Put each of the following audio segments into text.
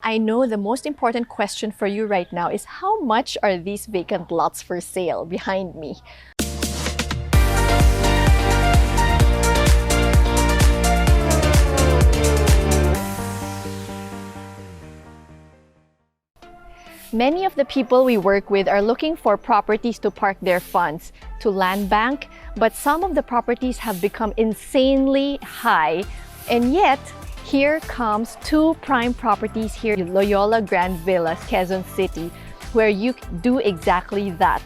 I know the most important question for you right now is how much are these vacant lots for sale behind me? Many of the people we work with are looking for properties to park their funds to land bank, but some of the properties have become insanely high, and yet here comes two prime properties here in Loyola Grand Villas, Quezon City, where you do exactly that.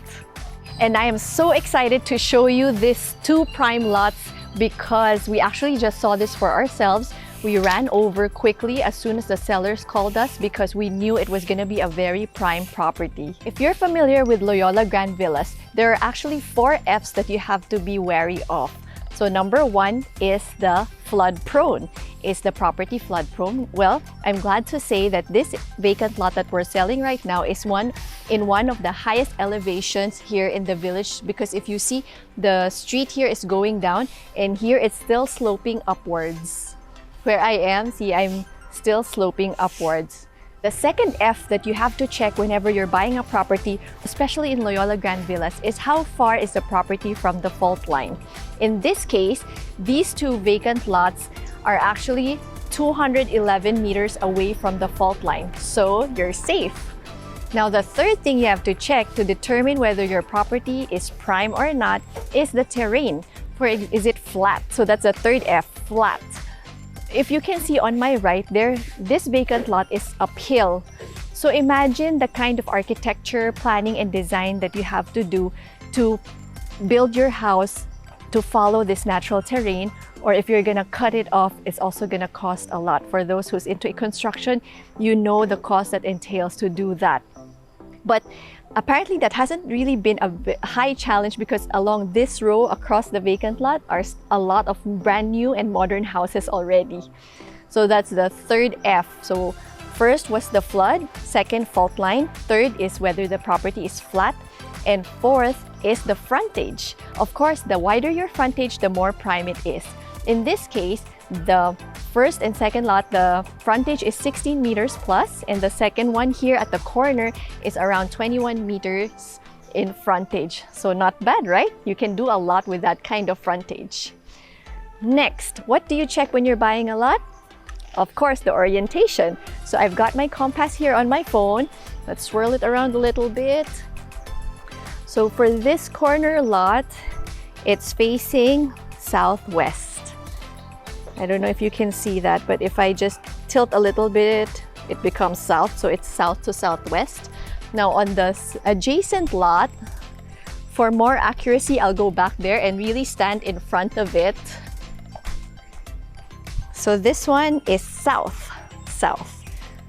And I am so excited to show you these two prime lots because we actually just saw this for ourselves. We ran over quickly as soon as the sellers called us because we knew it was going to be a very prime property. If you're familiar with Loyola Grand Villas, there are actually 4 F's that you have to be wary of. So number 1 is the flood prone. Is the property flood prone? Well, I'm glad to say that this vacant lot that we're selling right now is one of the highest elevations here in the village, because if you see, the street here is going down and here it's still sloping upwards. Where I am, see, I'm still sloping upwards. The second F that you have to check whenever you're buying a property, especially in Loyola Grand Villas, is how far is the property from the fault line. In this case, these two vacant lots are actually 211 meters away from the fault line, so you're safe. Now, the third thing you have to check to determine whether your property is prime or not is the terrain. Is it flat? So that's the third F, flat. If you can see on my right there, this vacant lot is uphill. So imagine the kind of architecture, planning, and design that you have to do to build your house to follow this natural terrain, or if you're gonna cut it off, it's also gonna cost a lot. For those who's into construction, you know the cost that entails to do that. But apparently that hasn't really been a high challenge because along this row across the vacant lot are a lot of brand new and modern houses already. So that's the third F. So first was the flood, second fault line, third is whether the property is flat, and fourth is the frontage. Of course, the wider your frontage, the more prime it is. In this case, the first and second lot, the frontage is 16 meters plus, and the second one here at the corner is around 21 meters in frontage. So not bad, right? You can do a lot with that kind of frontage. Next, what do you check when you're buying a lot? Of course, the orientation. So I've got my compass here on my phone. Let's swirl it around a little bit. So for this corner lot, it's facing southwest. I don't know if you can see that, but if I just tilt a little bit, it becomes south, so it's south to southwest. Now on the adjacent lot, for more accuracy, I'll go back there and really stand in front of it. So this one is south.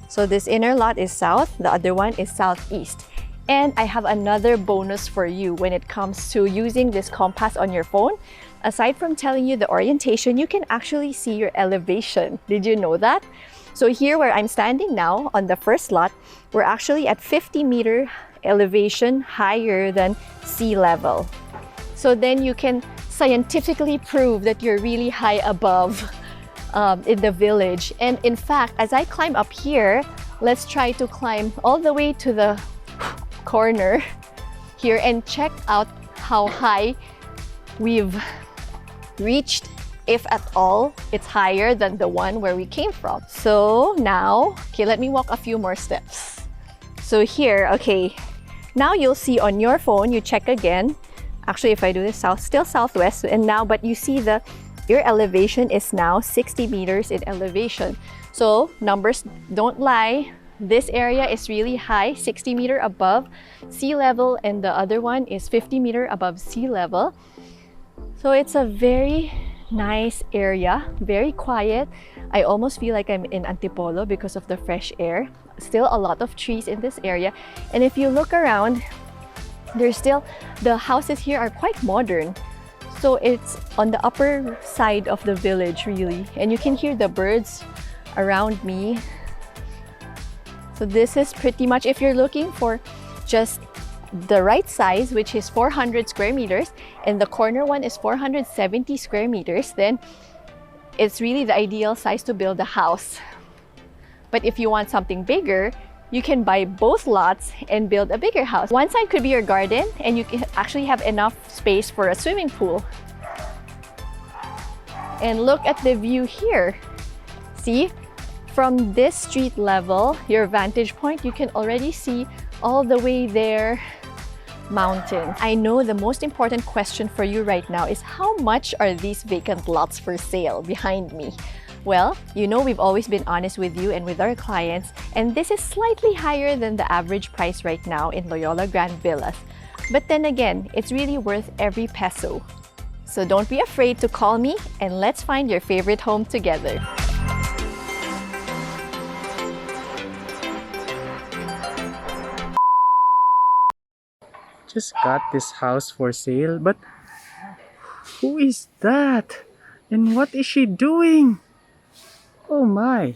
So this inner lot is south, the other one is southeast. And I have another bonus for you when it comes to using this compass on your phone. Aside from telling you the orientation, you can actually see your elevation. Did you know that? So here where I'm standing now on the first lot, we're actually at 50-meter elevation higher than sea level. So then you can scientifically prove that you're really high above in the village. And in fact, as I climb up here, let's try to climb all the way to the corner here and check out how high we've reached. If at all, it's higher than the one where we came from. So now, okay, let me walk a few more steps. So here, okay, now you'll see on your phone, you check again. Actually, if I do this still southwest, and now, but you see your elevation is now 60 meters in elevation. So numbers don't lie. This area is really high, 60 meters above sea level, and the other one is 50 meters above sea level. So it's a very nice area, very quiet. I almost feel like I'm in Antipolo because of the fresh air. Still a lot of trees in this area. And if you look around, the houses here are quite modern. So it's on the upper side of the village, really. And you can hear the birds around me. So this is pretty much, if you're looking for just the right size, which is 400 square meters, and the corner one is 470 square meters, then it's really the ideal size to build a house. But if you want something bigger, you can buy both lots and build a bigger house. One side could be your garden, and you can actually have enough space for a swimming pool. And look at the view here. See? From this street level, your vantage point, you can already see all the way there, mountains. I know the most important question for you right now is how much are these vacant lots for sale behind me? Well, you know we've always been honest with you and with our clients, and this is slightly higher than the average price right now in Loyola Grand Villas. But then again, it's really worth every peso. So don't be afraid to call me and let's find your favorite home together. Just got this house for sale, but who is that? And what is she doing? Oh my,